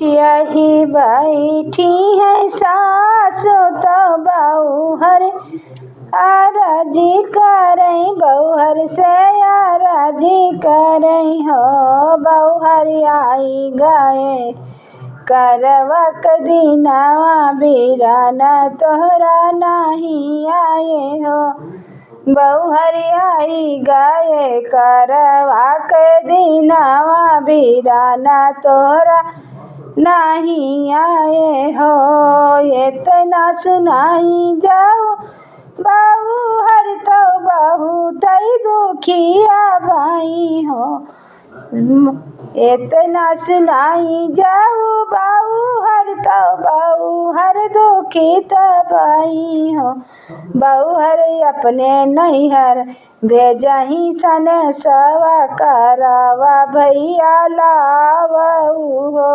यही बैठी है सासु तो बहूहर आरजी करई बहूहर से आरजी करई हो बहूहर आई गए करवक दिनवा बीराना तोहरा नहीं आए हो बहूहर आई गए करवा के दिनवा बीराना तोहरा नहीं आए हो इतना सुनाई जाओ बहूहर तो बहुत दुखिया भाई हो इतना सुनाई जाओ बहूहर तो बहूहर दुखित भाई हो बहूहर अपने नैहर भेजही सन सवा करावा भैया लावऊ हो।